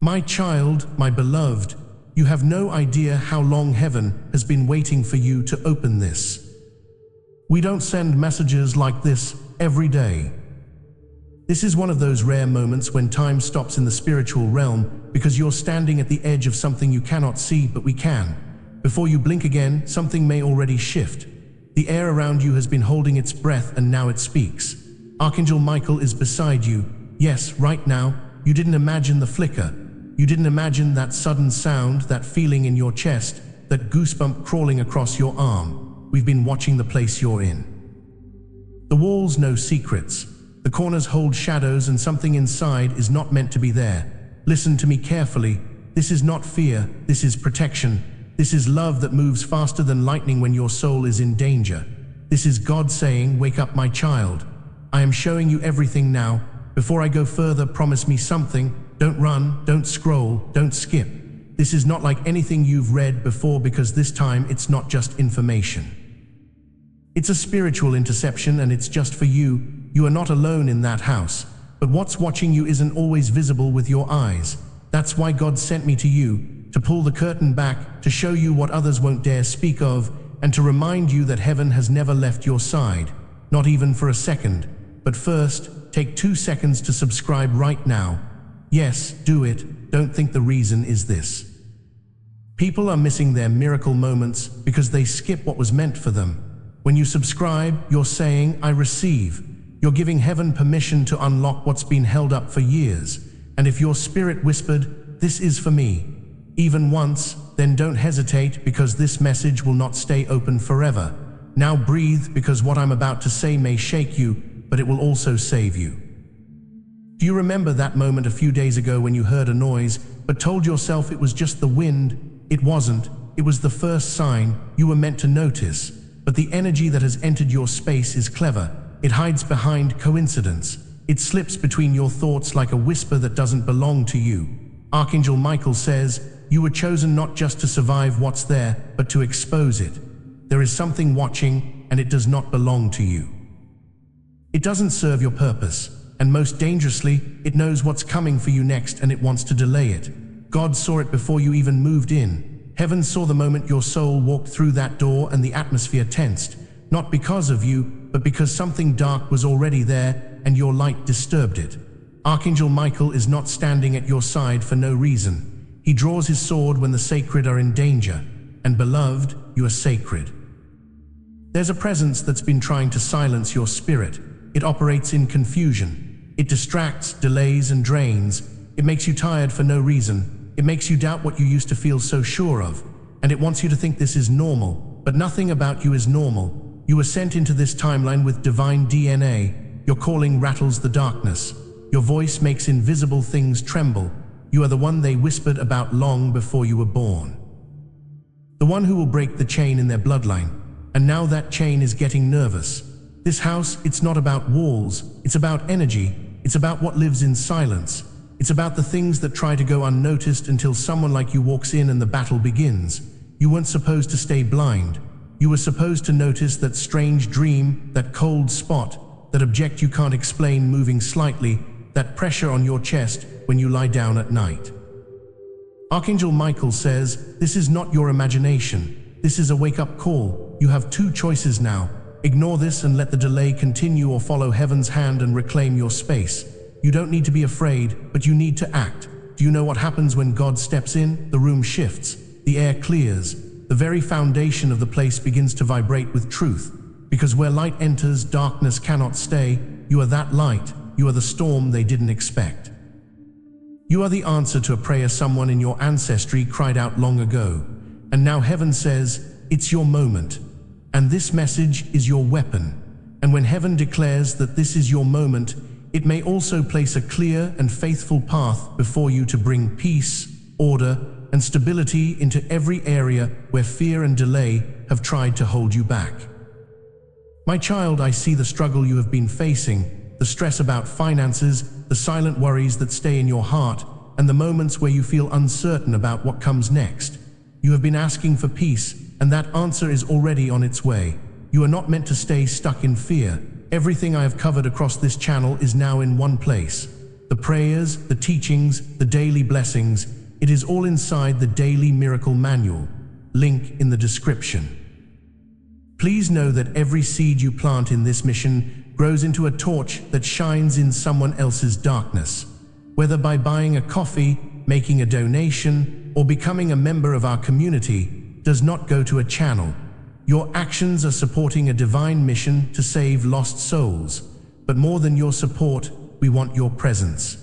My child, my beloved, you have no idea how long heaven has been waiting for you to open this. We don't send messages like this every day. This is one of those rare moments when time stops in the spiritual realm because you're standing at the edge of something you cannot see, but we can. Before you blink again, something may already shift. The air around you has been holding its breath and now it speaks. Archangel Michael is beside you. Yes, right now, you didn't imagine the flicker. You didn't imagine that sudden sound, that feeling in your chest, that goosebump crawling across your arm. We've been watching the place you're in. The walls know secrets. The corners hold shadows, and something inside is not meant to be there. Listen to me carefully. This is not fear. This is protection. This is love that moves faster than lightning when your soul is in danger. This is God saying, "Wake up, my child. I am showing you everything now. Before I go further, promise me something. Don't run, don't scroll, don't skip. This is not like anything you've read before, because this time it's not just information. It's a spiritual interception, and it's just for you. You are not alone in that house. But what's watching you isn't always visible with your eyes. That's why God sent me to you, to pull the curtain back, to show you what others won't dare speak of, and to remind you that heaven has never left your side, not even for a second. But first, take 2 seconds to subscribe right now. Yes, do it. Don't think the reason is this. People are missing their miracle moments because they skip what was meant for them. When you subscribe, you're saying, "I receive." You're giving heaven permission to unlock what's been held up for years. And if your spirit whispered, "This is for me," even once, then don't hesitate, because this message will not stay open forever. Now breathe, because what I'm about to say may shake you, but it will also save you. Do you remember that moment a few days ago when you heard a noise, but told yourself it was just the wind? It wasn't. It was the first sign you were meant to notice. But the energy that has entered your space is clever. It hides behind coincidence. It slips between your thoughts like a whisper that doesn't belong to you. Archangel Michael says, you were chosen not just to survive what's there, but to expose it. There is something watching, and it does not belong to you. It doesn't serve your purpose, and most dangerously, it knows what's coming for you next, and it wants to delay it. God saw it before you even moved in. Heaven saw the moment your soul walked through that door, and the atmosphere tensed, not because of you, but because something dark was already there, and your light disturbed it. Archangel Michael is not standing at your side for no reason. He draws his sword when the sacred are in danger, and beloved, you are sacred. There's a presence that's been trying to silence your spirit. It operates in confusion. It distracts, delays, and drains. It makes you tired for no reason. It makes you doubt what you used to feel so sure of, and it wants you to think this is normal, but nothing about you is normal. You were sent into this timeline with divine DNA. Your calling rattles the darkness. Your voice makes invisible things tremble. You are the one they whispered about long before you were born. The one who will break the chain in their bloodline. And now that chain is getting nervous. This house, it's not about walls. It's about energy. It's about what lives in silence. It's about the things that try to go unnoticed until someone like you walks in and the battle begins. You weren't supposed to stay blind. You were supposed to notice that strange dream, that cold spot, that object you can't explain moving slightly, that pressure on your chest when you lie down at night. Archangel Michael says, this is not your imagination. This is a wake-up call. You have 2 choices now. Ignore this and let the delay continue, or follow heaven's hand and reclaim your space. You don't need to be afraid, but you need to act. Do you know what happens when God steps in? The room shifts. The air clears. The very foundation of the place begins to vibrate with truth. Because where light enters, darkness cannot stay. You are that light. You are the storm they didn't expect. You are the answer to a prayer someone in your ancestry cried out long ago. And now heaven says, it's your moment. And this message is your weapon. And when heaven declares that this is your moment, it may also place a clear and faithful path before you to bring peace, order, and stability into every area where fear and delay have tried to hold you back. My child, I see the struggle you have been facing, the stress about finances, the silent worries that stay in your heart, and the moments where you feel uncertain about what comes next. You have been asking for peace, and that answer is already on its way. You are not meant to stay stuck in fear. Everything I have covered across this channel is now in one place. The prayers, the teachings, the daily blessings, it is all inside the Daily Miracle Manual. Link in the description. Please know that every seed you plant in this mission grows into a torch that shines in someone else's darkness. Whether by buying a coffee, making a donation, or becoming a member of our community, does not go to a channel. Your actions are supporting a divine mission to save lost souls. But more than your support, we want your presence.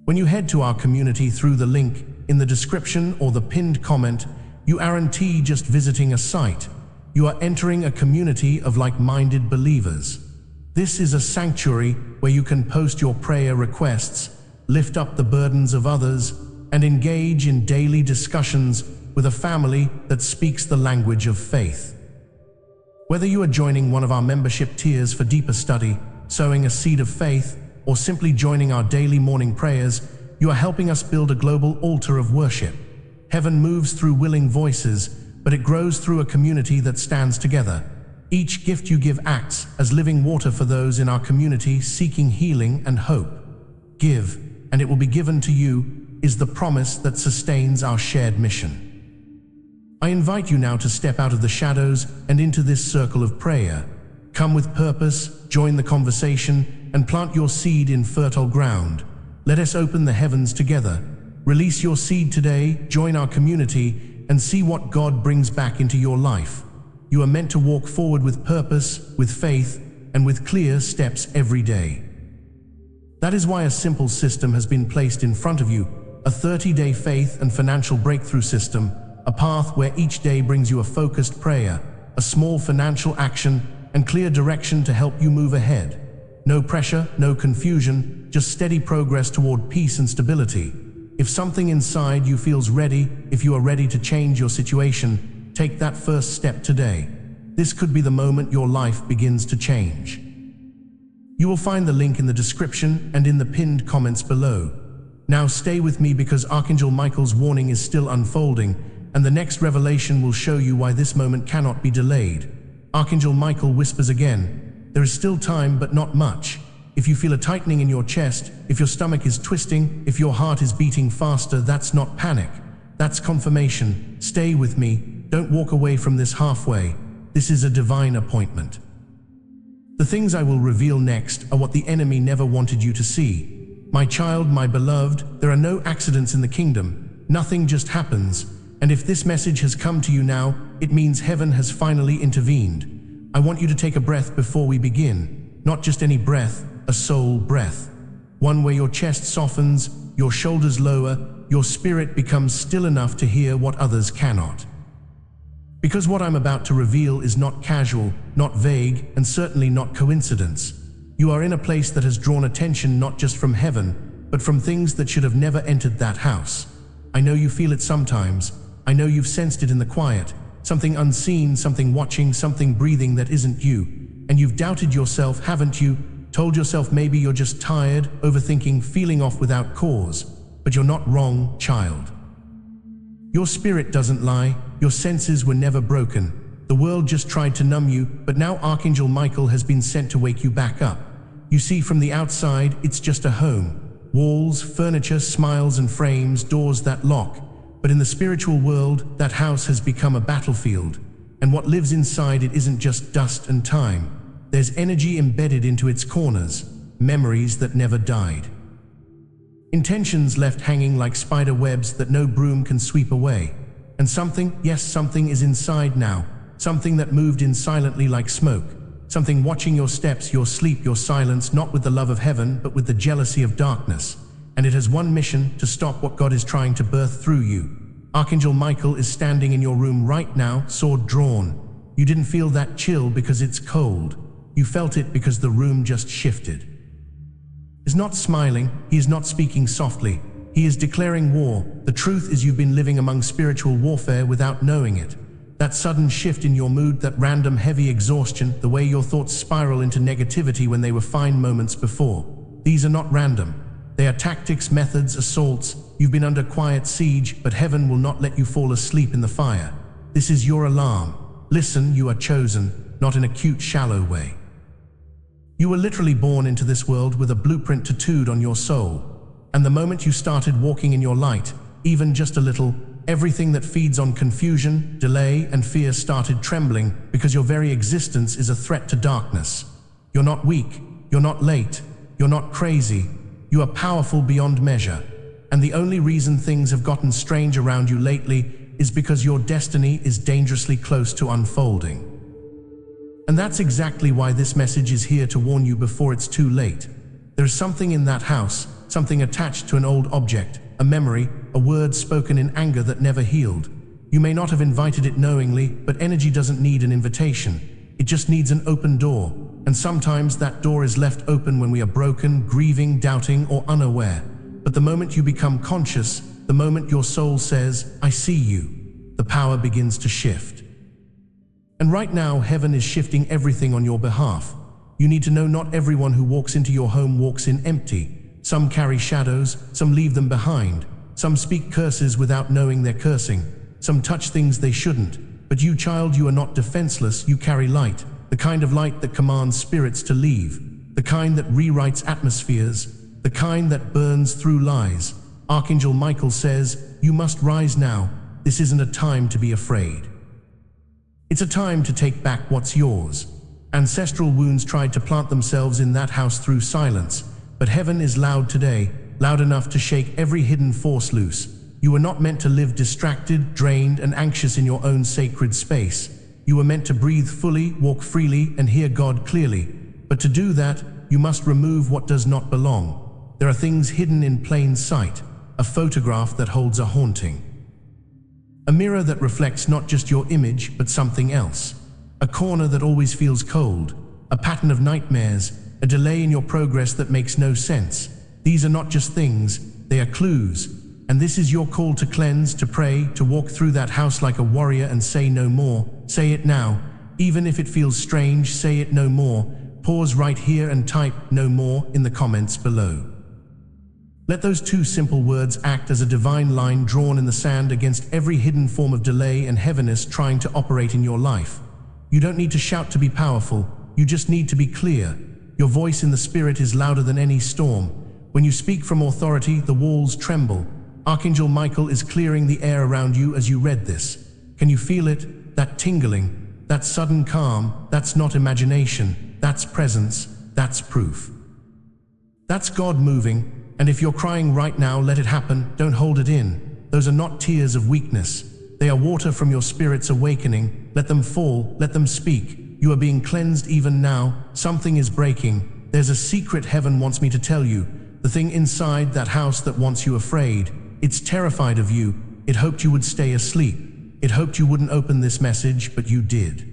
When you head to our community through the link in the description or the pinned comment, you aren't just visiting a site. You are entering a community of like-minded believers. This is a sanctuary where you can post your prayer requests, lift up the burdens of others, and engage in daily discussions with a family that speaks the language of faith. Whether you are joining one of our membership tiers for deeper study, sowing a seed of faith, or simply joining our daily morning prayers, you are helping us build a global altar of worship. Heaven moves through willing voices, but it grows through a community that stands together. Each gift you give acts as living water for those in our community seeking healing and hope. Give, and it will be given to you, is the promise that sustains our shared mission. I invite you now to step out of the shadows and into this circle of prayer. Come with purpose, join the conversation, and plant your seed in fertile ground. Let us open the heavens together. Release your seed today, join our community, and see what God brings back into your life. You are meant to walk forward with purpose, with faith, and with clear steps every day. That is why a simple system has been placed in front of you, a 30-day faith and financial breakthrough system, a path where each day brings you a focused prayer, a small financial action, and clear direction to help you move ahead. No pressure, no confusion, just steady progress toward peace and stability. If something inside you feels ready, if you are ready to change your situation, take that first step today. This could be the moment your life begins to change. You will find the link in the description and in the pinned comments below. Now stay with me because Archangel Michael's warning is still unfolding, and the next revelation will show you why this moment cannot be delayed. Archangel Michael whispers again, there is still time but not much. If you feel a tightening in your chest, if your stomach is twisting, if your heart is beating faster, that's not panic. That's confirmation. Stay with me. Don't walk away from this halfway. This is a divine appointment. The things I will reveal next are what the enemy never wanted you to see. My child, my beloved, there are no accidents in the kingdom. Nothing just happens. And if this message has come to you now, it means heaven has finally intervened. I want you to take a breath before we begin. Not just any breath, a soul breath. One where your chest softens, your shoulders lower, your spirit becomes still enough to hear what others cannot. Because what I'm about to reveal is not casual, not vague, and certainly not coincidence. You are in a place that has drawn attention not just from heaven, but from things that should have never entered that house. I know you feel it sometimes. I know you've sensed it in the quiet. Something unseen, something watching, something breathing that isn't you. And you've doubted yourself, haven't you? Told yourself maybe you're just tired, overthinking, feeling off without cause. But you're not wrong, child. Your spirit doesn't lie. Your senses were never broken. The world just tried to numb you, but now Archangel Michael has been sent to wake you back up. You see, from the outside, it's just a home. Walls, furniture, smiles and frames, doors that lock. But in the spiritual world, that house has become a battlefield. And what lives inside it isn't just dust and time. There's energy embedded into its corners, memories that never died. Intentions left hanging like spider webs that no broom can sweep away. And something, yes, something is inside now. Something that moved in silently like smoke. Something watching your steps, your sleep, your silence, not with the love of heaven, but with the jealousy of darkness. And it has one mission: to stop what God is trying to birth through you. Archangel Michael is standing in your room right now, sword drawn. You didn't feel that chill because it's cold. You felt it because the room just shifted. He's not smiling, he is not speaking softly. He is declaring war. The truth is you've been living among spiritual warfare without knowing it. That sudden shift in your mood, that random heavy exhaustion, the way your thoughts spiral into negativity when they were fine moments before. These are not random. They are tactics, methods, assaults. You've been under quiet siege, but heaven will not let you fall asleep in the fire. This is your alarm. Listen, you are chosen, not in a cute, shallow way. You were literally born into this world with a blueprint tattooed on your soul. And the moment you started walking in your light, even just a little, everything that feeds on confusion, delay, and fear started trembling because your very existence is a threat to darkness. You're not weak, you're not late, you're not crazy, you are powerful beyond measure. And the only reason things have gotten strange around you lately is because your destiny is dangerously close to unfolding. And that's exactly why this message is here to warn you before it's too late. There's something in that house, something attached to an old object, a memory, a word spoken in anger that never healed. You may not have invited it knowingly, but energy doesn't need an invitation. It just needs an open door. And sometimes that door is left open when we are broken, grieving, doubting, or unaware. But the moment you become conscious, the moment your soul says, "I see you," the power begins to shift. And right now, heaven is shifting everything on your behalf. You need to know not everyone who walks into your home walks in empty. Some carry shadows, some leave them behind. Some speak curses without knowing they're cursing. Some touch things they shouldn't. But you, child, you are not defenseless, you carry light. The kind of light that commands spirits to leave. The kind that rewrites atmospheres. The kind that burns through lies. Archangel Michael says, "You must rise now. This isn't a time to be afraid. It's a time to take back what's yours." Ancestral wounds tried to plant themselves in that house through silence, but heaven is loud today, loud enough to shake every hidden force loose. You were not meant to live distracted, drained, and anxious in your own sacred space. You were meant to breathe fully, walk freely, and hear God clearly. But to do that, you must remove what does not belong. There are things hidden in plain sight, a photograph that holds a haunting. A mirror that reflects not just your image, but something else. A corner that always feels cold. A pattern of nightmares. A delay in your progress that makes no sense. These are not just things, they are clues. And this is your call to cleanse, to pray, to walk through that house like a warrior and say no more. Say it now. Even if it feels strange, say it no more. Pause right here and type "no more" in the comments below. Let those two simple words act as a divine line drawn in the sand against every hidden form of delay and heaviness trying to operate in your life. You don't need to shout to be powerful, you just need to be clear. Your voice in the spirit is louder than any storm. When you speak from authority, the walls tremble. Archangel Michael is clearing the air around you as you read this. Can you feel it? That tingling, that sudden calm, that's not imagination, that's presence, that's proof. That's God moving. And if you're crying right now, let it happen, don't hold it in. Those are not tears of weakness. They are water from your spirit's awakening. Let them fall, let them speak. You are being cleansed even now. Something is breaking. There's a secret heaven wants me to tell you. The thing inside that house that wants you afraid. It's terrified of you. It hoped you would stay asleep. It hoped you wouldn't open this message, but you did.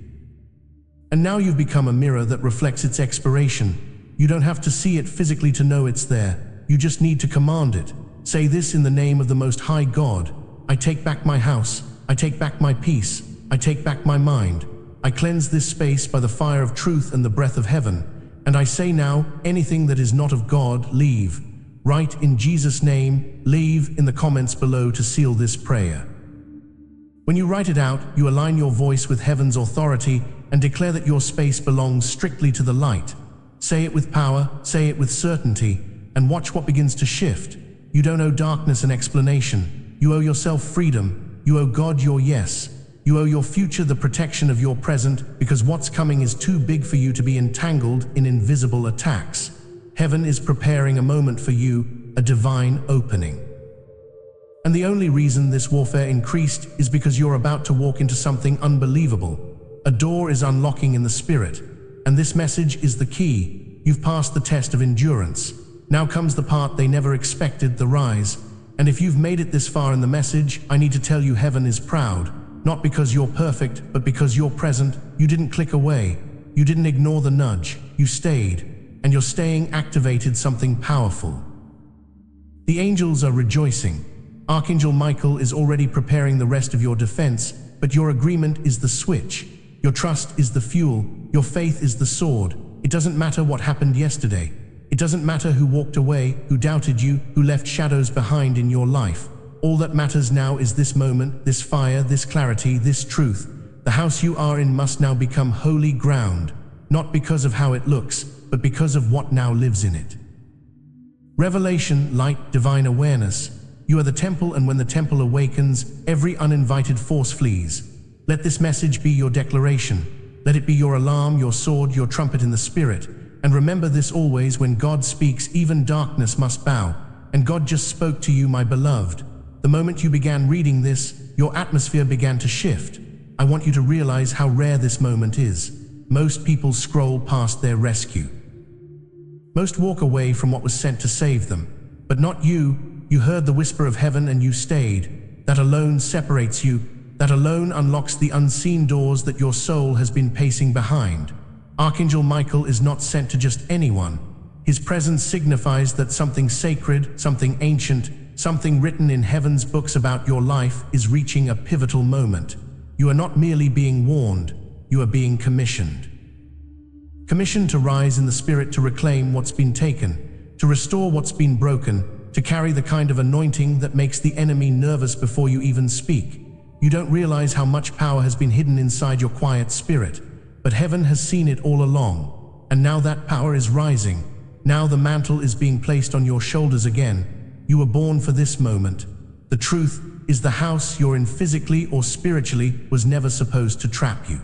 And now you've become a mirror that reflects its expiration. You don't have to see it physically to know it's there. You just need to command it. Say this in the name of the Most High God. I take back my house. I take back my peace. I take back my mind. I cleanse this space by the fire of truth and the breath of heaven. And I say now, anything that is not of God, leave. Write in Jesus' name, leave in the comments below to seal this prayer. When you write it out, you align your voice with heaven's authority and declare that your space belongs strictly to the light. Say it with power, say it with certainty, and watch what begins to shift. You don't owe darkness an explanation. You owe yourself freedom. You owe God your yes. You owe your future the protection of your present, because what's coming is too big for you to be entangled in invisible attacks. Heaven is preparing a moment for you, a divine opening. And the only reason this warfare increased is because you're about to walk into something unbelievable. A door is unlocking in the spirit, and this message is the key. You've passed the test of endurance. Now comes the part they never expected, the rise. And if you've made it this far in the message, I need to tell you heaven is proud. Not because you're perfect, but because you're present. You didn't click away. You didn't ignore the nudge. You stayed. And you're staying activated something powerful. The angels are rejoicing. Archangel Michael is already preparing the rest of your defense, but your agreement is the switch. Your trust is the fuel. Your faith is the sword. It doesn't matter what happened yesterday. It doesn't matter who walked away, who doubted you, who left shadows behind in your life. All that matters now is this moment, this fire, this clarity, this truth. The house you are in must now become holy ground, not because of how it looks, but because of what now lives in it. Revelation, light, divine awareness. You are the temple, and when the temple awakens, every uninvited force flees. Let this message be your declaration. Let it be your alarm, your sword, your trumpet in the spirit. And remember this always: when God speaks, even darkness must bow. And God just spoke to you, my beloved. The moment you began reading this, your atmosphere began to shift. I want you to realize how rare this moment is. Most people scroll past their rescue. Most walk away from what was sent to save them. But not you. You heard the whisper of heaven and you stayed. That alone separates you. That alone unlocks the unseen doors that your soul has been pacing behind. Archangel Michael is not sent to just anyone. His presence signifies that something sacred, something ancient, something written in heaven's books about your life is reaching a pivotal moment. You are not merely being warned, you are being commissioned. Commissioned to rise in the spirit, to reclaim what's been taken, to restore what's been broken, to carry the kind of anointing that makes the enemy nervous before you even speak. You don't realize how much power has been hidden inside your quiet spirit, but heaven has seen it all along, and now that power is rising. Now the mantle is being placed on your shoulders again. You were born for this moment. The truth is, the house you're in, physically or spiritually, was never supposed to trap you.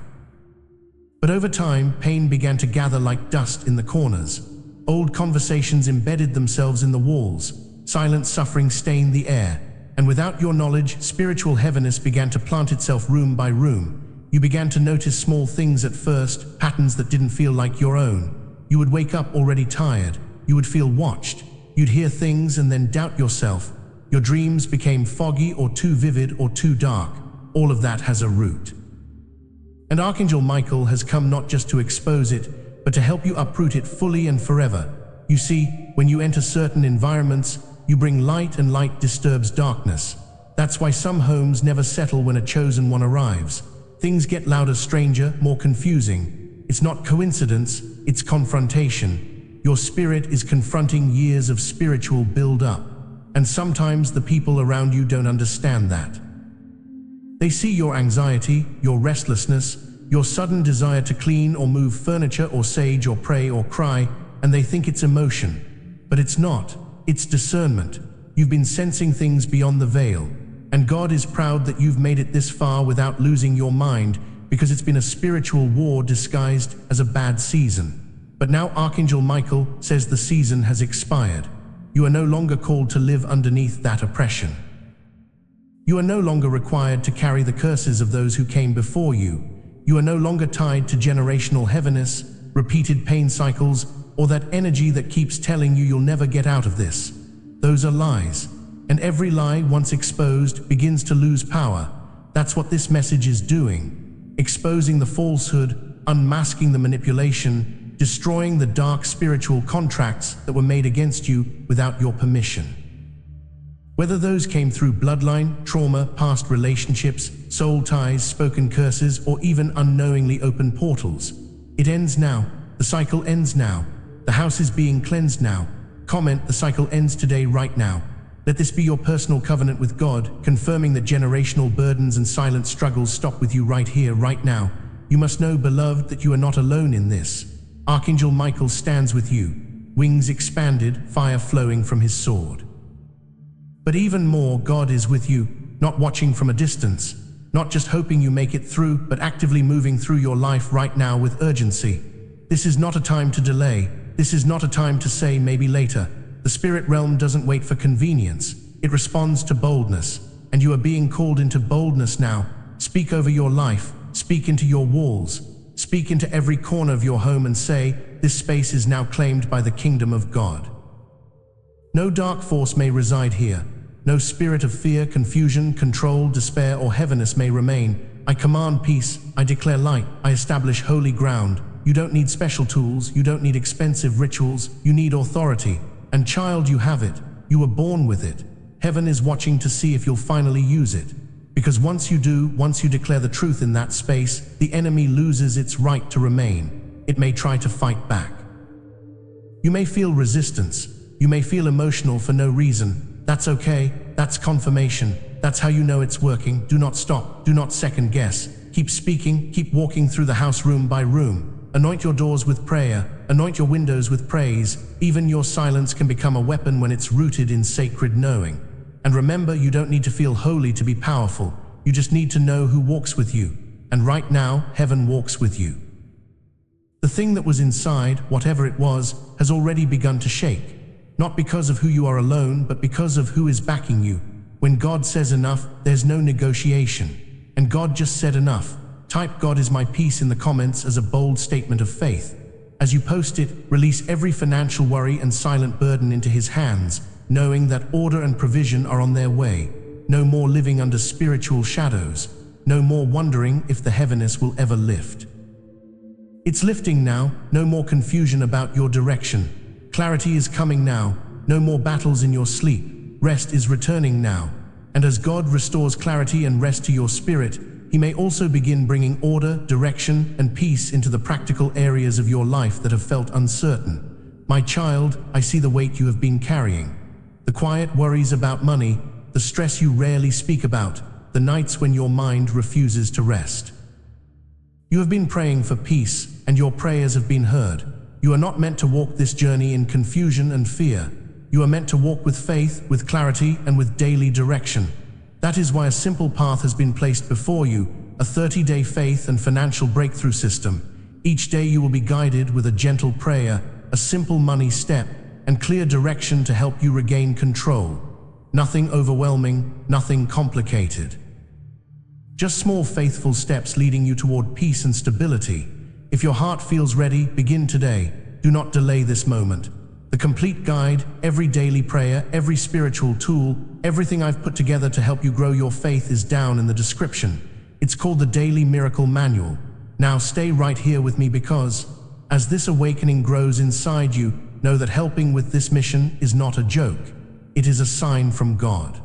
But over time, pain began to gather like dust in the corners. Old conversations embedded themselves in the walls. Silent suffering stained the air. And without your knowledge, spiritual heaviness began to plant itself room by room. You began to notice small things at first, patterns that didn't feel like your own. You would wake up already tired. You would feel watched. You'd hear things and then doubt yourself. Your dreams became foggy or too vivid or too dark. All of that has a root. And Archangel Michael has come not just to expose it, but to help you uproot it fully and forever. You see, when you enter certain environments, you bring light, and light disturbs darkness. That's why some homes never settle when a chosen one arrives. Things get louder, stranger, more confusing. It's not coincidence, it's confrontation. Your spirit is confronting years of spiritual build-up. And sometimes the people around you don't understand that. They see your anxiety, your restlessness, your sudden desire to clean or move furniture or sage or pray or cry, and they think it's emotion. But it's not. It's discernment. You've been sensing things beyond the veil. And God is proud that you've made it this far without losing your mind, because it's been a spiritual war disguised as a bad season. But now Archangel Michael says the season has expired. You are no longer called to live underneath that oppression. You are no longer required to carry the curses of those who came before you. You are no longer tied to generational heaviness, repeated pain cycles, or that energy that keeps telling you you'll never get out of this. Those are lies. And every lie, once exposed, begins to lose power. That's what this message is doing. Exposing the falsehood, unmasking the manipulation, destroying the dark spiritual contracts that were made against you without your permission. Whether those came through bloodline, trauma, past relationships, soul ties, spoken curses, or even unknowingly open portals. It ends now. The cycle ends now. The house is being cleansed now. Comment: the cycle ends today, right now. Let this be your personal covenant with God, confirming that generational burdens and silent struggles stop with you right here, right now. You must know, beloved, that you are not alone in this. Archangel Michael stands with you, wings expanded, fire flowing from his sword. But even more, God is with you, not watching from a distance, not just hoping you make it through, but actively moving through your life right now with urgency. This is not a time to delay. This is not a time to say maybe later. The spirit realm doesn't wait for convenience. It responds to boldness. And you are being called into boldness now. Speak over your life. Speak into your walls. Speak into every corner of your home and say, this space is now claimed by the kingdom of God. No dark force may reside here. No spirit of fear, confusion, control, despair, or heaviness may remain. I command peace. I declare light. I establish holy ground. You don't need special tools. You don't need expensive rituals. You need authority. And child, you have it. You were born with it. Heaven is watching to see if you'll finally use it. Because once you do, once you declare the truth in that space, the enemy loses its right to remain. It may try to fight back. You may feel resistance. You may feel emotional for no reason. That's okay. That's confirmation. That's how you know it's working. Do not stop. Do not second guess. Keep speaking. Keep walking through the house room by room. Anoint your doors with prayer, anoint your windows with praise. Even your silence can become a weapon when it's rooted in sacred knowing. And remember, you don't need to feel holy to be powerful. You just need to know who walks with you. And right now, heaven walks with you. The thing that was inside, whatever it was, has already begun to shake. Not because of who you are alone, but because of who is backing you. When God says enough, there's no negotiation. And God just said enough. Type "God is my peace" in the comments as a bold statement of faith. As you post it, release every financial worry and silent burden into His hands, knowing that order and provision are on their way. No more living under spiritual shadows. No more wondering if the heaviness will ever lift. It's lifting now. No more confusion about your direction. Clarity is coming now. No more battles in your sleep. Rest is returning now. And as God restores clarity and rest to your spirit, He may also begin bringing order, direction, and peace into the practical areas of your life that have felt uncertain. My child, I see the weight you have been carrying. The quiet worries about money, the stress you rarely speak about, the nights when your mind refuses to rest. You have been praying for peace, and your prayers have been heard. You are not meant to walk this journey in confusion and fear. You are meant to walk with faith, with clarity, and with daily direction. That is why a simple path has been placed before you, a 30-day faith and financial breakthrough system. Each day you will be guided with a gentle prayer, a simple money step, and clear direction to help you regain control. Nothing overwhelming, nothing complicated. Just small faithful steps leading you toward peace and stability. If your heart feels ready, begin today. Do not delay this moment. The complete guide, every daily prayer, every spiritual tool, everything I've put together to help you grow your faith is down in the description. It's called the Daily Miracle Manual. Now stay right here with me because, as this awakening grows inside you, know that helping with this mission is not a joke. It is a sign from God.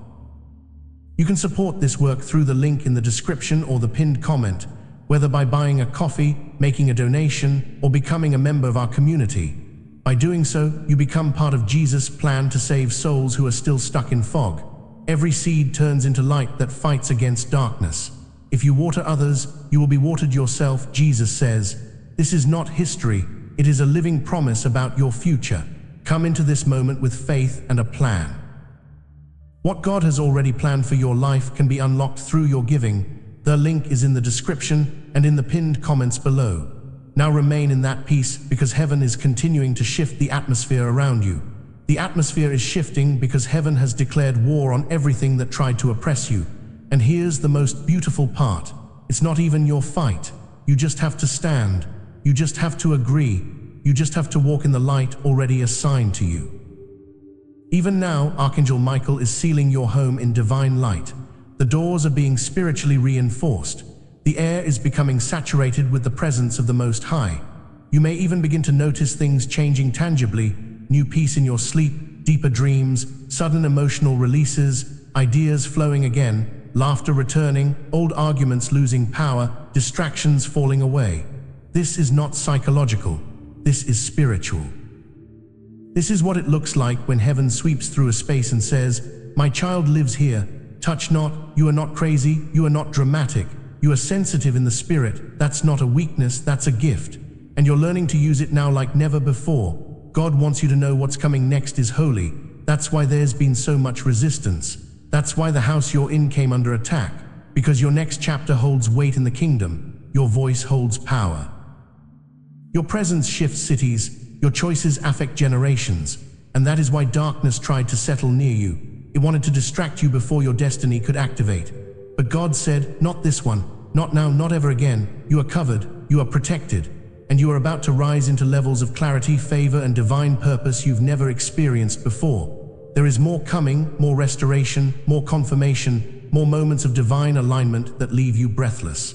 You can support this work through the link in the description or the pinned comment, whether by buying a coffee, making a donation, or becoming a member of our community. By doing so, you become part of Jesus' plan to save souls who are still stuck in fog. Every seed turns into light that fights against darkness. If you water others, you will be watered yourself, Jesus says. This is not history, it is a living promise about your future. Come into this moment with faith and a plan. What God has already planned for your life can be unlocked through your giving. The link is in the description and in the pinned comments below. Now remain in that peace because heaven is continuing to shift the atmosphere around you. The atmosphere is shifting because heaven has declared war on everything that tried to oppress you. And here's the most beautiful part. It's not even your fight. You just have to stand. You just have to agree. You just have to walk in the light already assigned to you. Even now, Archangel Michael is sealing your home in divine light. The doors are being spiritually reinforced. The air is becoming saturated with the presence of the Most High. You may even begin to notice things changing tangibly, new peace in your sleep, deeper dreams, sudden emotional releases, ideas flowing again, laughter returning, old arguments losing power, distractions falling away. This is not psychological. This is spiritual. This is what it looks like when heaven sweeps through a space and says, "My child lives here. Touch not. You are not crazy. You are not dramatic. You are sensitive in the spirit. That's not a weakness, that's a gift. And you're learning to use it now like never before. God wants you to know what's coming next is holy. That's why there's been so much resistance. That's why the house you're in came under attack. Because your next chapter holds weight in the kingdom. Your voice holds power. Your presence shifts cities. Your choices affect generations. And that is why darkness tried to settle near you. It wanted to distract you before your destiny could activate. But God said, not this one, not now, not ever again. You are covered, you are protected, and you are about to rise into levels of clarity, favor, and divine purpose you've never experienced before. There is more coming, more restoration, more confirmation, more moments of divine alignment that leave you breathless.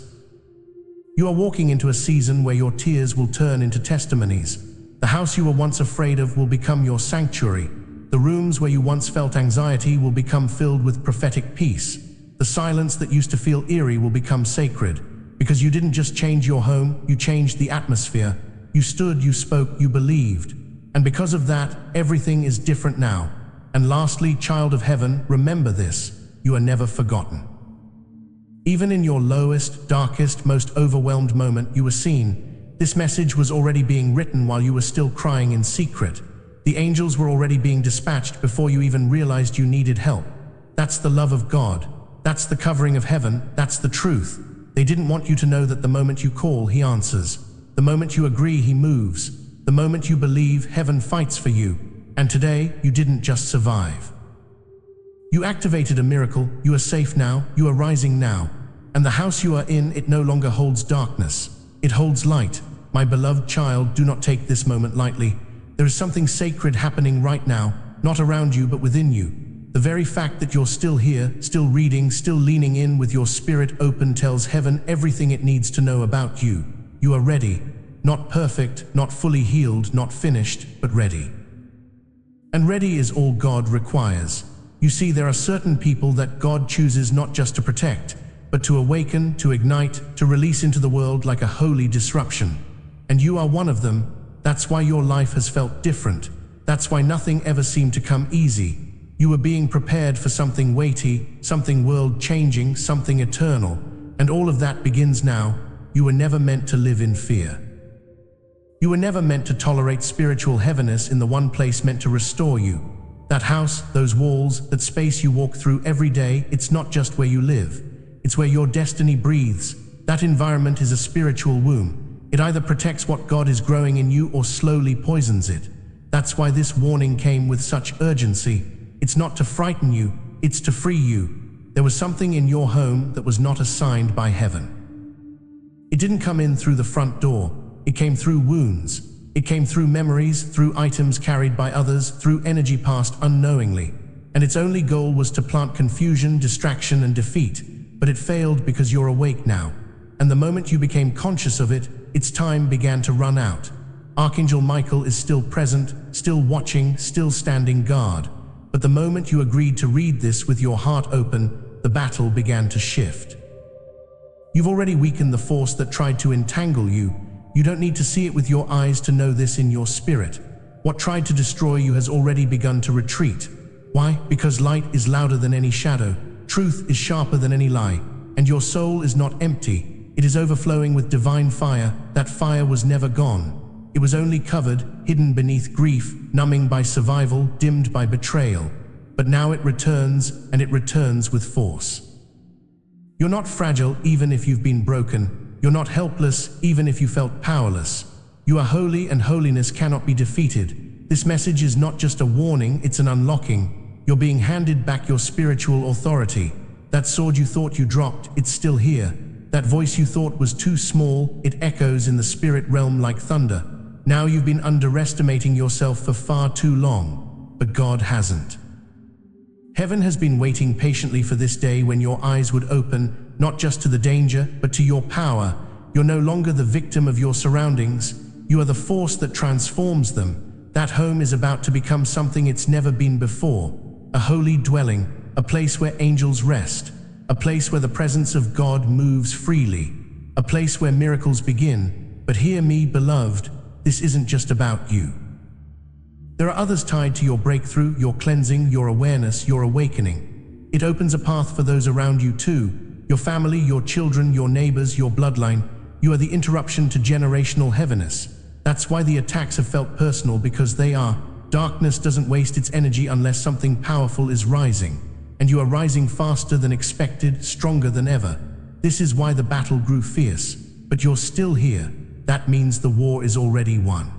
You are walking into a season where your tears will turn into testimonies. The house you were once afraid of will become your sanctuary. The rooms where you once felt anxiety will become filled with prophetic peace. The silence that used to feel eerie will become sacred, because you didn't just change your home, you changed the atmosphere. You stood, you spoke, you believed. And because of that, everything is different now. And lastly, child of heaven, remember this, you are never forgotten. Even in your lowest, darkest, most overwhelmed moment, you were seen. This message was already being written while you were still crying in secret. The angels were already being dispatched before you even realized you needed help. That's the love of God. That's the covering of heaven. That's the truth. They didn't want you to know that the moment you call, He answers. The moment you agree, He moves. The moment you believe, heaven fights for you. And today, you didn't just survive. You activated a miracle. You are safe now. You are rising now. And the house you are in, it no longer holds darkness. It holds light. My beloved child, do not take this moment lightly. There is something sacred happening right now, not around you but within you. The very fact that you're still here, still reading, still leaning in with your spirit open tells heaven everything it needs to know about you. You are ready. Not perfect, not fully healed, not finished, but ready. And ready is all God requires. You see, there are certain people that God chooses not just to protect, but to awaken, to ignite, to release into the world like a holy disruption. And you are one of them. That's why your life has felt different. That's why nothing ever seemed to come easy. You were being prepared for something weighty, something world-changing, something eternal. And all of that begins now. You were never meant to live in fear. You were never meant to tolerate spiritual heaviness in the one place meant to restore you. That house, those walls, that space you walk through every day, it's not just where you live. It's where your destiny breathes. That environment is a spiritual womb. It either protects what God is growing in you or slowly poisons it. That's why this warning came with such urgency. It's not to frighten you, it's to free you. There was something in your home that was not assigned by heaven. It didn't come in through the front door. It came through wounds. It came through memories, through items carried by others, through energy passed unknowingly. And its only goal was to plant confusion, distraction, and defeat. But it failed because you're awake now. And the moment you became conscious of it, its time began to run out. Archangel Michael is still present, still watching, still standing guard. But the moment you agreed to read this with your heart open, the battle began to shift. You've already weakened the force that tried to entangle you. You don't need to see it with your eyes to know this in your spirit. What tried to destroy you has already begun to retreat. Why? Because light is louder than any shadow. Truth is sharper than any lie. And your soul is not empty. It is overflowing with divine fire. That fire was never gone. It was only covered, hidden beneath grief, numbing by survival, dimmed by betrayal. But now it returns, and it returns with force. You're not fragile even if you've been broken. You're not helpless even if you felt powerless. You are holy, and holiness cannot be defeated. This message is not just a warning, it's an unlocking. You're being handed back your spiritual authority. That sword you thought you dropped, it's still here. That voice you thought was too small, it echoes in the spirit realm like thunder. Now you've been underestimating yourself for far too long, but God hasn't. Heaven has been waiting patiently for this day when your eyes would open, not just to the danger, but to your power. You're no longer the victim of your surroundings. You are the force that transforms them. That home is about to become something it's never been before. A holy dwelling, a place where angels rest. A place where the presence of God moves freely. A place where miracles begin. But hear me, beloved, this isn't just about you. There are others tied to your breakthrough, your cleansing, your awareness, your awakening. It opens a path for those around you too. Your family, your children, your neighbors, your bloodline. You are the interruption to generational heaviness. That's why the attacks have felt personal, because they are. Darkness doesn't waste its energy unless something powerful is rising. And you are rising faster than expected, stronger than ever. This is why the battle grew fierce. But you're still here. That means the war is already won.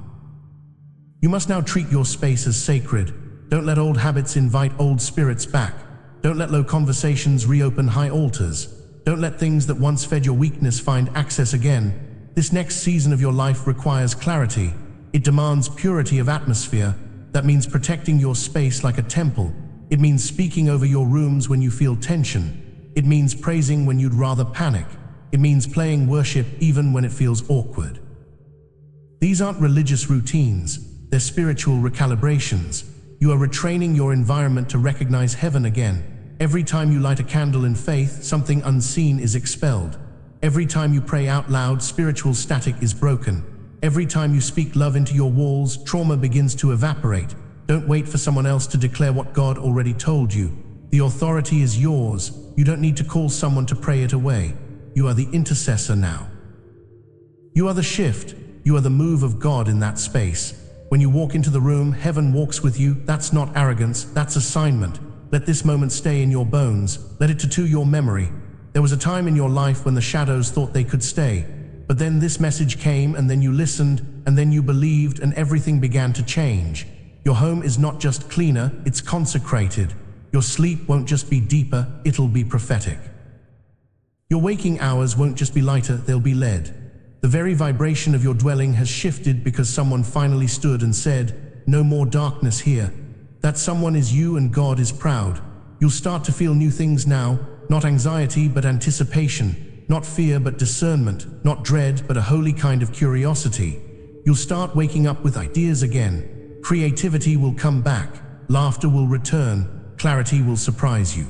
You must now treat your space as sacred. Don't let old habits invite old spirits back. Don't let low conversations reopen high altars. Don't let things that once fed your weakness find access again. This next season of your life requires clarity. It demands purity of atmosphere. That means protecting your space like a temple. It means speaking over your rooms when you feel tension. It means praising when you'd rather panic. It means playing worship even when it feels awkward. These aren't religious routines, they're spiritual recalibrations. You are retraining your environment to recognize heaven again. Every time you light a candle in faith, something unseen is expelled. Every time you pray out loud, spiritual static is broken. Every time you speak love into your walls, trauma begins to evaporate. Don't wait for someone else to declare what God already told you. The authority is yours. You don't need to call someone to pray it away. You are the intercessor now. You are the shift. You are the move of God in that space. When you walk into the room, heaven walks with you. That's not arrogance, that's assignment. Let this moment stay in your bones. Let it tattoo your memory. There was a time in your life when the shadows thought they could stay. But then this message came, and then you listened, and then you believed, and everything began to change. Your home is not just cleaner, it's consecrated. Your sleep won't just be deeper, it'll be prophetic. Your waking hours won't just be lighter, they'll be led. The very vibration of your dwelling has shifted because someone finally stood and said, "No more darkness here." That someone is you, and God is proud. You'll start to feel new things now, not anxiety but anticipation, not fear but discernment, not dread but a holy kind of curiosity. You'll start waking up with ideas again. Creativity will come back, laughter will return, clarity will surprise you.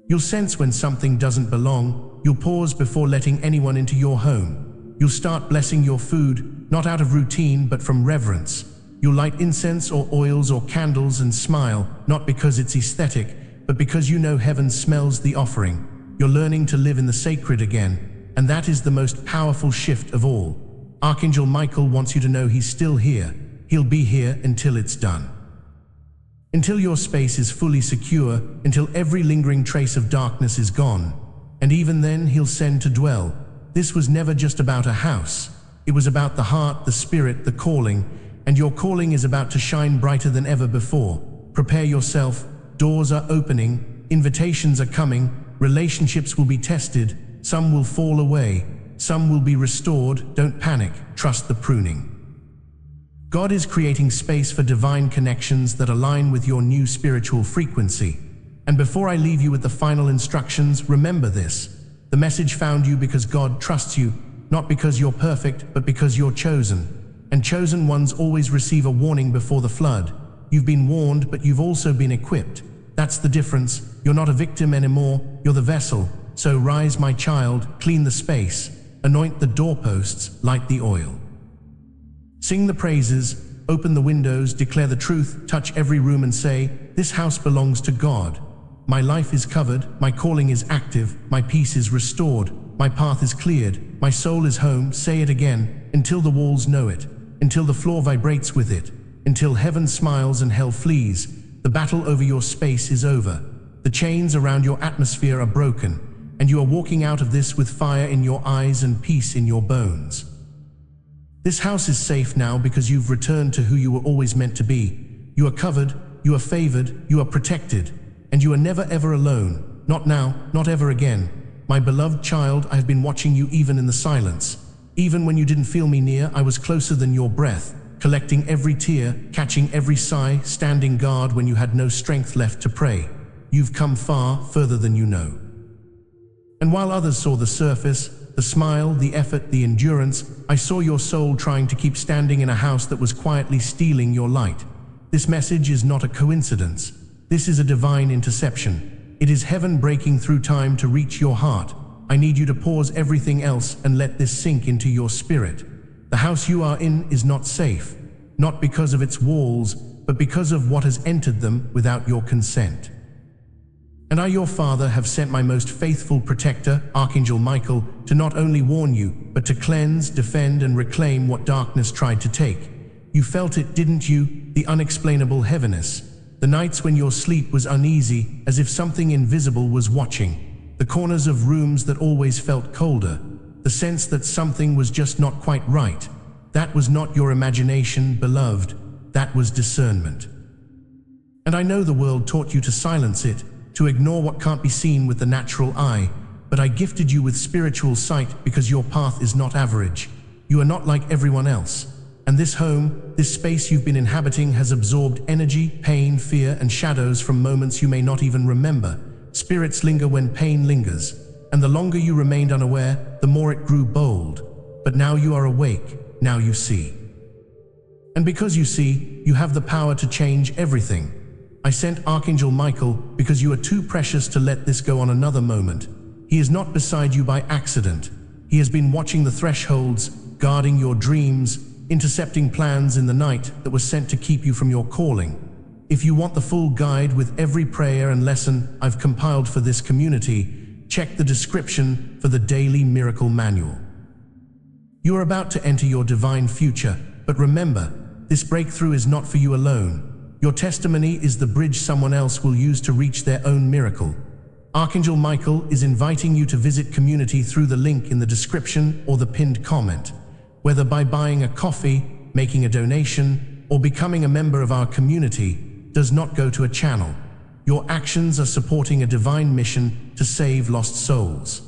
You'll sense when something doesn't belong. You'll pause before letting anyone into your home. You'll start blessing your food, not out of routine but from reverence. You'll light incense or oils or candles and smile, not because it's aesthetic, but because you know heaven smells the offering. You're learning to live in the sacred again, and that is the most powerful shift of all. Archangel Michael wants you to know he's still here. He'll be here until it's done. Until your space is fully secure, until every lingering trace of darkness is gone. And even then, he'll send to dwell. This was never just about a house. It was about the heart, the spirit, the calling, and your calling is about to shine brighter than ever before. Prepare yourself. Doors are opening, invitations are coming, relationships will be tested, some will fall away, some will be restored. Don't panic, trust the pruning. God is creating space for divine connections that align with your new spiritual frequency. And before I leave you with the final instructions, remember this. The message found you because God trusts you, not because you're perfect, but because you're chosen. And chosen ones always receive a warning before the flood. You've been warned, but you've also been equipped. That's the difference. You're not a victim anymore, you're the vessel. So rise, my child, clean the space, anoint the doorposts, light the oil. Sing the praises, open the windows, declare the truth, touch every room and say, "This house belongs to God. My life is covered, my calling is active, my peace is restored, my path is cleared, my soul is home." Say it again, until the walls know it, until the floor vibrates with it, until heaven smiles and hell flees. The battle over your space is over. The chains around your atmosphere are broken, and you are walking out of this with fire in your eyes and peace in your bones. This house is safe now because you've returned to who you were always meant to be. You are covered, you are favored, you are protected, and you are never ever alone. Not now, not ever again. My beloved child, I have been watching you even in the silence. Even when you didn't feel me near, I was closer than your breath, collecting every tear, catching every sigh, standing guard when you had no strength left to pray. You've come far, further than you know. And while others saw the surface, the smile, the effort, the endurance, I saw your soul trying to keep standing in a house that was quietly stealing your light. This message is not a coincidence. This is a divine interception. It is heaven breaking through time to reach your heart. I need you to pause everything else and let this sink into your spirit. The house you are in is not safe, not because of its walls, but because of what has entered them without your consent. And I, your Father, have sent my most faithful protector, Archangel Michael, to not only warn you, but to cleanse, defend, and reclaim what darkness tried to take. You felt it, didn't you? The unexplainable heaviness. The nights when your sleep was uneasy, as if something invisible was watching. The corners of rooms that always felt colder. The sense that something was just not quite right. That was not your imagination, beloved. That was discernment. And I know the world taught you to silence it, to ignore what can't be seen with the natural eye, but I gifted you with spiritual sight because your path is not average. You are not like everyone else. And this home, this space you've been inhabiting has absorbed energy, pain, fear, and shadows from moments you may not even remember. Spirits linger when pain lingers, and the longer you remained unaware, the more it grew bold. But now you are awake, now you see. And because you see, you have the power to change everything. I sent Archangel Michael because you are too precious to let this go on another moment. He is not beside you by accident. He has been watching the thresholds, guarding your dreams, intercepting plans in the night that were sent to keep you from your calling. If you want the full guide with every prayer and lesson I've compiled for this community, check the description for the Daily Miracle Manual. You are about to enter your divine future, but remember, this breakthrough is not for you alone. Your testimony is the bridge someone else will use to reach their own miracle. Archangel Michael is inviting you to visit community through the link in the description or the pinned comment. Whether by buying a coffee, making a donation, or becoming a member of our community, does not go to a channel. Your actions are supporting a divine mission to save lost souls.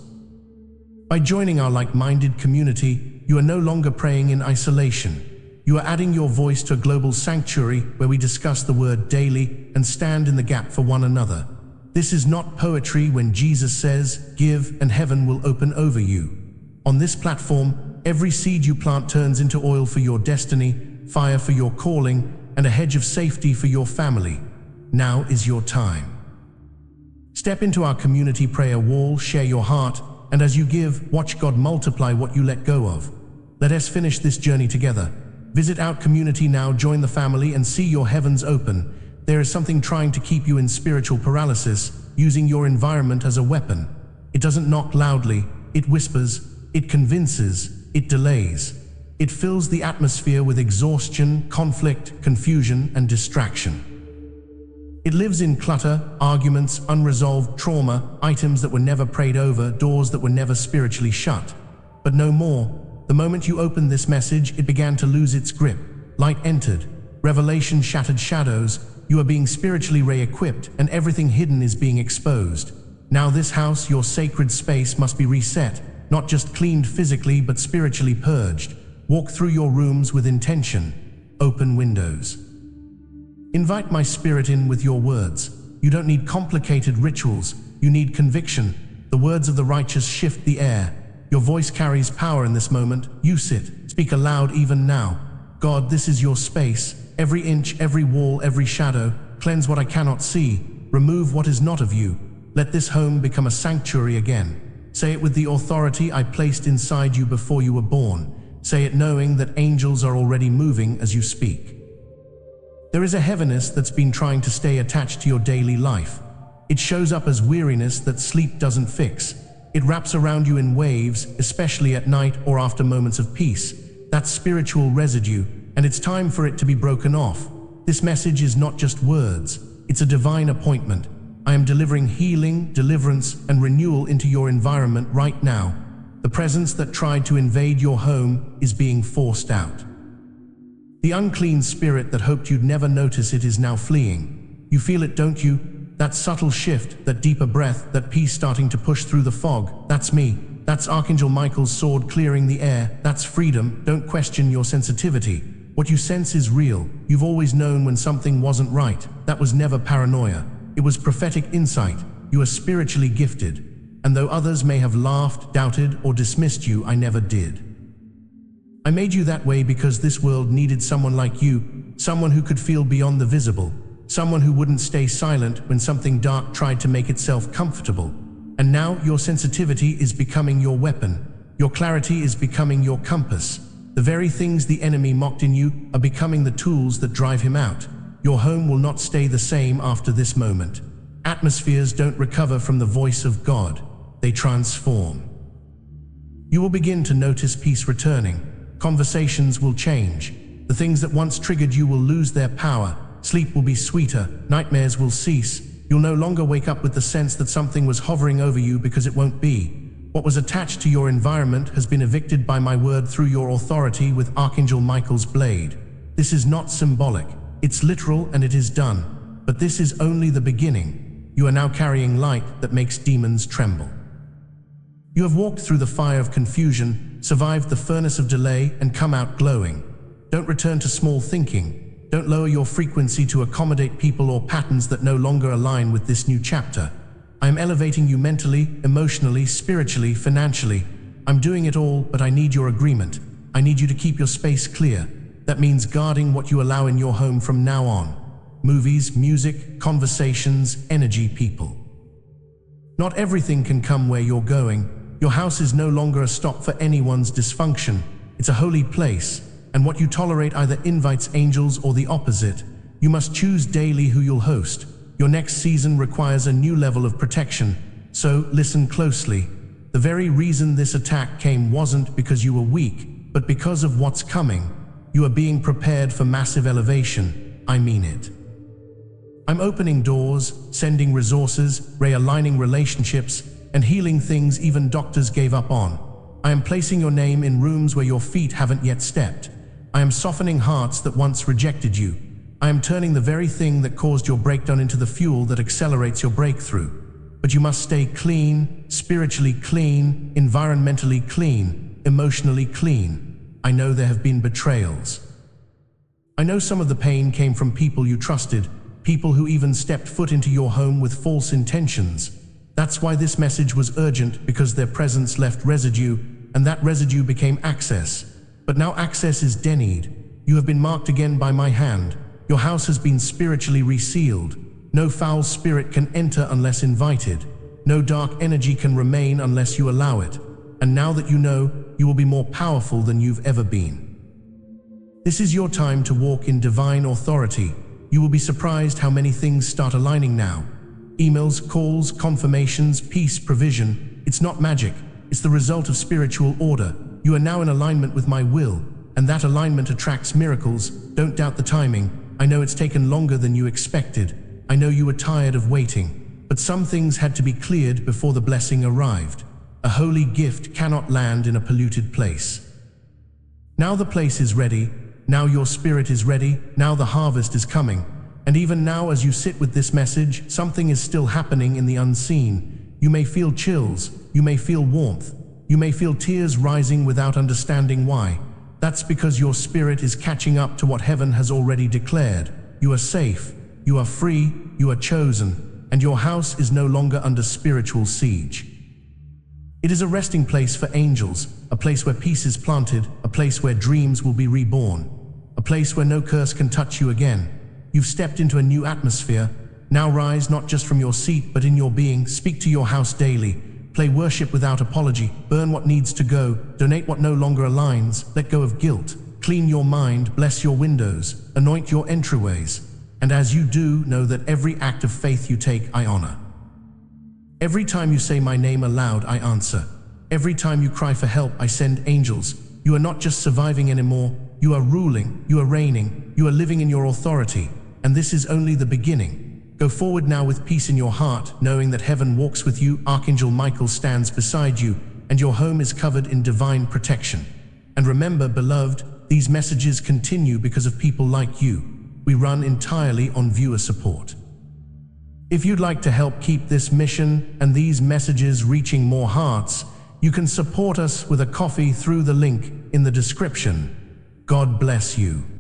By joining our like-minded community, you are no longer praying in isolation. You are adding your voice to a global sanctuary where we discuss the word daily and stand in the gap for one another. This is not poetry when Jesus says, "Give and heaven will open over you." On this platform, every seed you plant turns into oil for your destiny, fire for your calling, and a hedge of safety for your family. Now is your time. Step into our community prayer wall, share your heart, and as you give, watch God multiply what you let go of. Let us finish this journey together. Visit our community now, join the family, and see your heavens open. There is something trying to keep you in spiritual paralysis, using your environment as a weapon. It doesn't knock loudly, it whispers, it convinces, it delays. It fills the atmosphere with exhaustion, conflict, confusion, and distraction. It lives in clutter, arguments, unresolved trauma, items that were never prayed over, doors that were never spiritually shut. But no more. The moment you opened this message, it began to lose its grip. Light entered. Revelation shattered shadows. You are being spiritually re-equipped, and everything hidden is being exposed. Now this house, your sacred space, must be reset, not just cleaned physically, but spiritually purged. Walk through your rooms with intention. Open windows. Invite my spirit in with your words. You don't need complicated rituals. You need conviction. The words of the righteous shift the air. Your voice carries power in this moment. Use it. Speak aloud even now. God, this is your space. Every inch, every wall, every shadow. Cleanse what I cannot see. Remove what is not of you. Let this home become a sanctuary again. Say it with the authority I placed inside you before you were born. Say it knowing that angels are already moving as you speak. There is a heaviness that's been trying to stay attached to your daily life. It shows up as weariness that sleep doesn't fix. It wraps around you in waves, especially at night or after moments of peace. That's spiritual residue, and it's time for it to be broken off. This message is not just words, it's a divine appointment. I am delivering healing, deliverance, and renewal into your environment right now. The presence that tried to invade your home is being forced out. The unclean spirit that hoped you'd never notice it is now fleeing. You feel it, don't you? That subtle shift, that deeper breath, that peace starting to push through the fog. That's me. That's Archangel Michael's sword clearing the air. That's freedom. Don't question your sensitivity. What you sense is real. You've always known when something wasn't right. That was never paranoia. It was prophetic insight. You are spiritually gifted. And though others may have laughed, doubted, or dismissed you, I never did. I made you that way because this world needed someone like you, someone who could feel beyond the visible, someone who wouldn't stay silent when something dark tried to make itself comfortable. And now your sensitivity is becoming your weapon. Your clarity is becoming your compass. The very things the enemy mocked in you are becoming the tools that drive him out. Your home will not stay the same after this moment. Atmospheres don't recover from the voice of God. They transform. You will begin to notice peace returning. Conversations will change. The things that once triggered you will lose their power. Sleep will be sweeter. Nightmares will cease. You'll no longer wake up with the sense that something was hovering over you, because it won't be. What was attached to your environment has been evicted by my word through your authority with Archangel Michael's blade. This is not symbolic. It's literal, and it is done. But this is only the beginning. You are now carrying light that makes demons tremble. You have walked through the fire of confusion, survived the furnace of delay, and come out glowing. Don't return to small thinking. Don't lower your frequency to accommodate people or patterns that no longer align with this new chapter. I am elevating you mentally, emotionally, spiritually, financially. I'm doing it all, but I need your agreement. I need you to keep your space clear. That means guarding what you allow in your home from now on. Movies, music, conversations, energy, people. Not everything can come where you're going. Your house is no longer a stop for anyone's dysfunction. It's a holy place, and what you tolerate either invites angels or the opposite. You must choose daily who you'll host. Your next season requires a new level of protection, so listen closely. The very reason this attack came wasn't because you were weak. but because of what's coming, you are being prepared for massive elevation. I mean it. I'm opening doors, sending resources, realigning relationships, and healing things even doctors gave up on. I am placing your name in rooms where your feet haven't yet stepped. I am softening hearts that once rejected you. I am turning the very thing that caused your breakdown into the fuel that accelerates your breakthrough. But you must stay clean, spiritually clean, environmentally clean, emotionally clean. I know there have been betrayals. I know some of the pain came from people you trusted, people who even stepped foot into your home with false intentions. That's why this message was urgent, because their presence left residue, and that residue became access. But now access is denied. You have been marked again by my hand. Your house has been spiritually resealed. No foul spirit can enter unless invited. No dark energy can remain unless you allow it. And now that you know, you will be more powerful than you've ever been. This is your time to walk in divine authority. You will be surprised how many things start aligning now. Emails, calls, confirmations, peace, provision. It's not magic. It's the result of spiritual order. You are now in alignment with my will, and that alignment attracts miracles. Don't doubt the timing. I know it's taken longer than you expected. I know you were tired of waiting, but some things had to be cleared before the blessing arrived. A holy gift cannot land in a polluted place. Now the place is ready. Now your spirit is ready. Now the harvest is coming. And even now, as you sit with this message, something is still happening in the unseen. You may feel chills. You may feel warmth. You may feel tears rising without understanding why. That's because your spirit is catching up to what heaven has already declared. You are safe. You are free. You are chosen. And your house is no longer under spiritual siege. It is a resting place for angels, a place where peace is planted, a place where dreams will be reborn, a place where no curse can touch you again. You've stepped into a new atmosphere. Now rise not just from your seat, but in your being. Speak to your house daily. Play worship without apology. Burn what needs to go. Donate what no longer aligns. Let go of guilt. Clean your mind. Bless your windows. Anoint your entryways. And as you do, know that every act of faith you take, I honor. Every time you say my name aloud, I answer. Every time you cry for help, I send angels. You are not just surviving anymore. You are ruling. You are reigning. You are living in your authority. And this is only the beginning. Go forward now with peace in your heart, knowing that heaven walks with you, Archangel Michael stands beside you, and your home is covered in divine protection. And remember, beloved, these messages continue because of people like you. We run entirely on viewer support. If you'd like to help keep this mission and these messages reaching more hearts, you can support us with a coffee through the link in the description. God bless you.